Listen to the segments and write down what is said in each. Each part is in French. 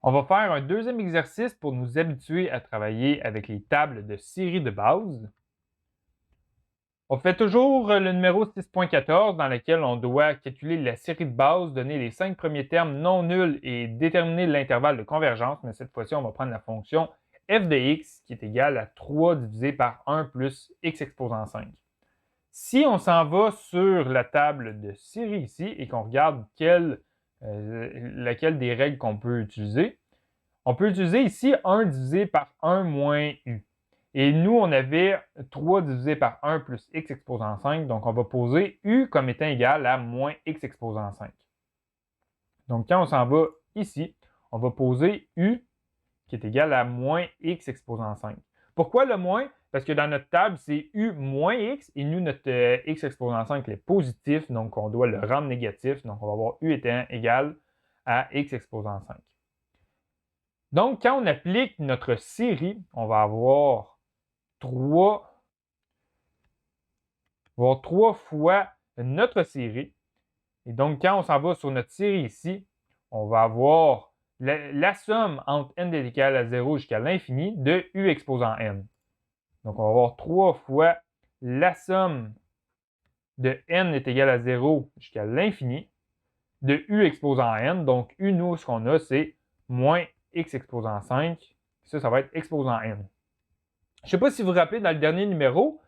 On va faire un deuxième exercice pour nous habituer à travailler avec les tables de série de base. On fait toujours le numéro 6.14 dans lequel on doit calculer la série de base, donner les 5 premiers termes non nuls et déterminer l'intervalle de convergence, mais cette fois-ci, on va prendre la fonction f de x qui est égale à 3 divisé par 1 plus x exposant 5. Si on s'en va sur la table de série ici et qu'on regarde laquelle des règles qu'on peut utiliser, on peut utiliser ici 1 divisé par 1 moins u. Et nous, on avait 3 divisé par 1 plus x exposant 5. Donc, on va poser u comme étant égal à moins x exposant 5. Donc, quand on s'en va ici, on va poser u qui est égal à moins x exposant 5. Pourquoi le moins? Parce que dans notre table, c'est u moins x et nous, notre x exposant 5 est positif, donc on doit le rendre négatif. Donc, on va avoir u étant égal à x exposant 5. Donc, quand on applique notre série, on va avoir 3 fois notre série. Et donc, quand on s'en va sur notre série ici, on va avoir la somme entre n est égal à 0 jusqu'à l'infini de u exposant n. Donc, on va avoir 3 fois la somme de n est égal à 0 jusqu'à l'infini de u exposant n. Donc, u, nous, ce qu'on a, c'est moins x exposant 5. Ça va être exposant n. Je ne sais pas si vous vous rappelez, dans le dernier numéro,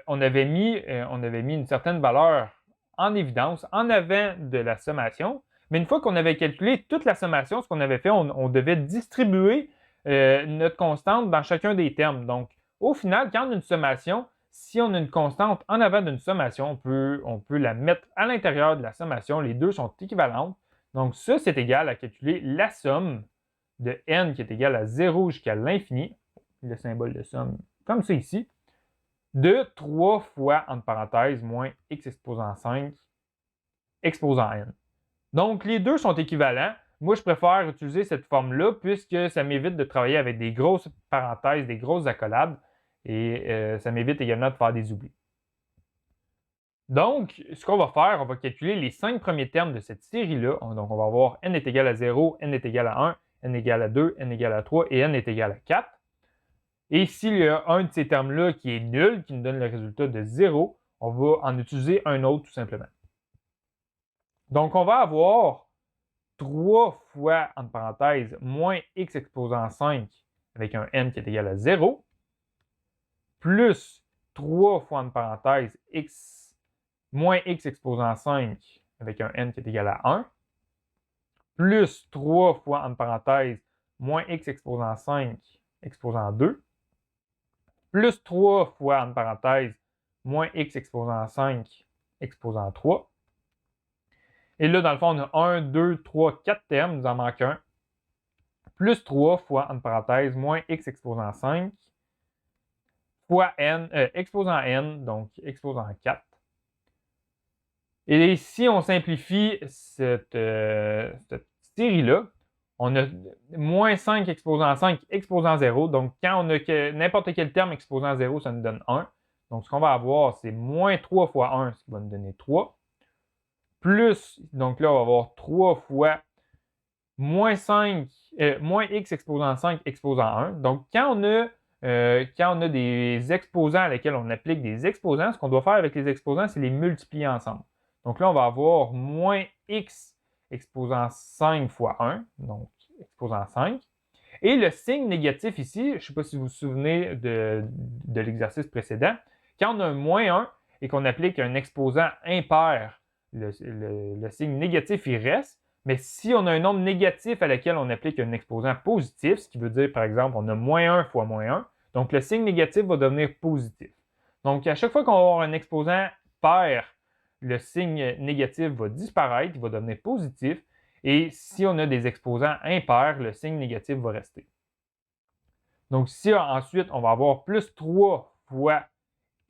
on avait mis une certaine valeur en évidence en avant de la sommation. Mais une fois qu'on avait calculé toute la sommation, ce qu'on avait fait, on devait distribuer notre constante dans chacun des termes. Donc, au final, quand on a une sommation, si on a une constante en avant d'une sommation, on peut la mettre à l'intérieur de la sommation. Les deux sont équivalentes. Donc, ça, c'est égal à calculer la somme de n qui est égal à 0 jusqu'à l'infini, le symbole de somme comme ça ici, de 3 fois, entre parenthèses, moins x exposant 5 exposant n. Donc, les deux sont équivalents. Moi, je préfère utiliser cette forme-là puisque ça m'évite de travailler avec des grosses parenthèses, des grosses accolades, et ça m'évite également de faire des oublis. Donc, ce qu'on va faire, on va calculer les 5 premiers termes de cette série-là. Donc, on va avoir n est égal à 0, n est égal à 1, n est égal à 2, n est égal à 3 et n est égal à 4. Et s'il y a un de ces termes-là qui est nul, qui nous donne le résultat de 0, on va en utiliser un autre tout simplement. Donc, on va avoir 3 fois, entre parenthèses, moins x exposant 5 avec un n qui est égal à 0, plus 3 fois, entre parenthèses, moins x exposant 5 avec un n qui est égal à 1, plus 3 fois, entre parenthèses, moins x exposant 5 exposant 2, plus 3 fois, entre parenthèses, moins x exposant 5 exposant 3. Et là, dans le fond, on a 1, 2, 3, 4 termes, il nous en manque un. Plus 3 fois, entre parenthèses, moins x exposant 5 fois n, exposant n, donc exposant 4. Et si on simplifie cette série-là, on a moins 5 exposant 5 exposant 0. Donc, quand on a n'importe quel terme exposant 0, ça nous donne 1. Donc, ce qu'on va avoir, c'est moins 3 fois 1, ce qui va nous donner 3. Plus, donc là, on va avoir 3 fois moins x exposant 5 exposant 1. Donc, quand on a des exposants à lesquels on applique des exposants, ce qu'on doit faire avec les exposants, c'est les multiplier ensemble. Donc là, on va avoir moins x exposant 5 fois 1, donc exposant 5. Et le signe négatif ici, je ne sais pas si vous vous souvenez de l'exercice précédent, quand on a un moins 1 et qu'on applique un exposant impair, le signe négatif, il reste. Mais si on a un nombre négatif à lequel on applique un exposant positif, ce qui veut dire, par exemple, on a moins 1 fois moins 1, donc le signe négatif va devenir positif. Donc, à chaque fois qu'on va avoir un exposant pair, le signe négatif va disparaître, il va devenir positif. Et si on a des exposants impairs, le signe négatif va rester. Donc, si ensuite, on va avoir plus 3 fois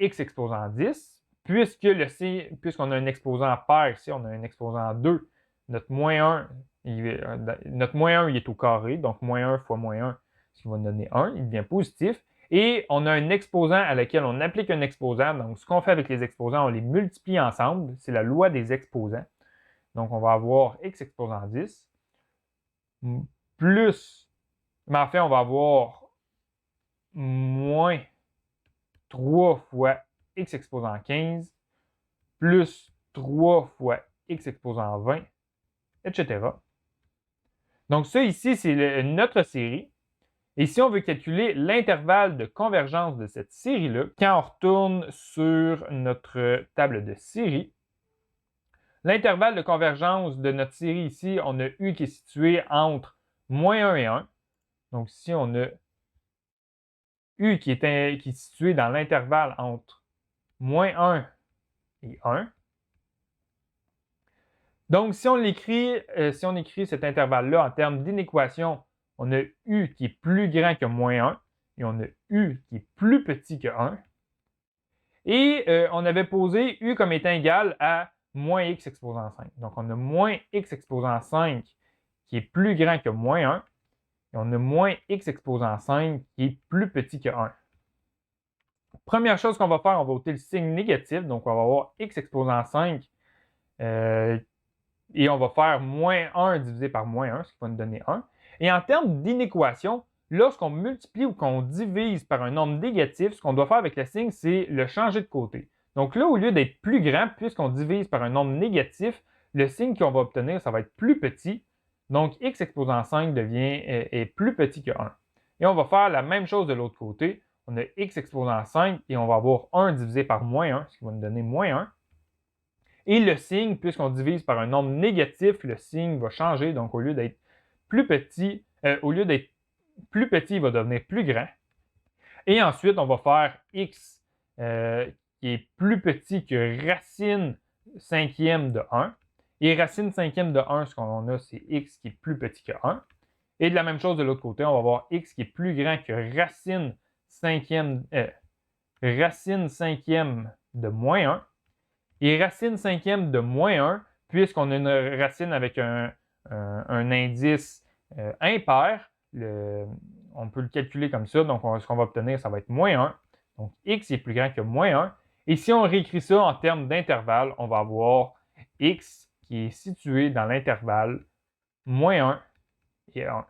x exposant 10, puisqu'on a un exposant pair ici, on a un exposant 2, notre moins 1, il est au carré, donc moins 1 fois moins 1, ce qui va nous donner 1, il devient positif. Et on a un exposant à lequel on applique un exposant. Donc, ce qu'on fait avec les exposants, on les multiplie ensemble. C'est la loi des exposants. Donc, on va avoir x exposant 10 plus, mais en fait, on va avoir moins 3 fois x exposant 15 plus 3 fois x exposant 20, etc. Donc ça ici, c'est notre série. Et si on veut calculer l'intervalle de convergence de cette série-là, quand on retourne sur notre table de série, l'intervalle de convergence de notre série ici, on a U qui est situé entre moins 1 et 1. Donc ici, on a U qui est situé dans l'intervalle entre moins 1 et 1. Donc, si on écrit cet intervalle-là en termes d'inéquation, on a U qui est plus grand que moins 1 et on a U qui est plus petit que 1. Et on avait posé U comme étant égal à moins x exposant 5. Donc, on a moins x exposant 5 qui est plus grand que moins 1 et on a moins x exposant 5 qui est plus petit que 1. Première chose qu'on va faire, on va ôter le signe négatif. Donc, on va avoir x exposant 5 et on va faire moins 1 divisé par moins 1, ce qui va nous donner 1. Et en termes d'inéquation, lorsqu'on multiplie ou qu'on divise par un nombre négatif, ce qu'on doit faire avec le signe, c'est le changer de côté. Donc là, au lieu d'être plus grand, puisqu'on divise par un nombre négatif, le signe qu'on va obtenir, ça va être plus petit. Donc x exposant 5 est plus petit que 1. Et on va faire la même chose de l'autre côté. On a x exposant 5 et on va avoir 1 divisé par moins 1, ce qui va nous donner moins 1. Et le signe, puisqu'on divise par un nombre négatif, le signe va changer. Donc, au lieu d'être plus petit, il va devenir plus grand. Et ensuite, on va faire x qui est plus petit que racine cinquième de 1. Et racine cinquième de 1, ce qu'on a, c'est x qui est plus petit que 1. Et de la même chose de l'autre côté, on va avoir x qui est plus grand que racine cinquième de moins 1. Et racine cinquième de moins 1, puisqu'on a une racine avec un indice impair, on peut le calculer comme ça. Donc, ce qu'on va obtenir, ça va être moins 1. Donc, x est plus grand que moins 1. Et si on réécrit ça en termes d'intervalle, on va avoir x qui est situé dans l'intervalle moins 1 et 1.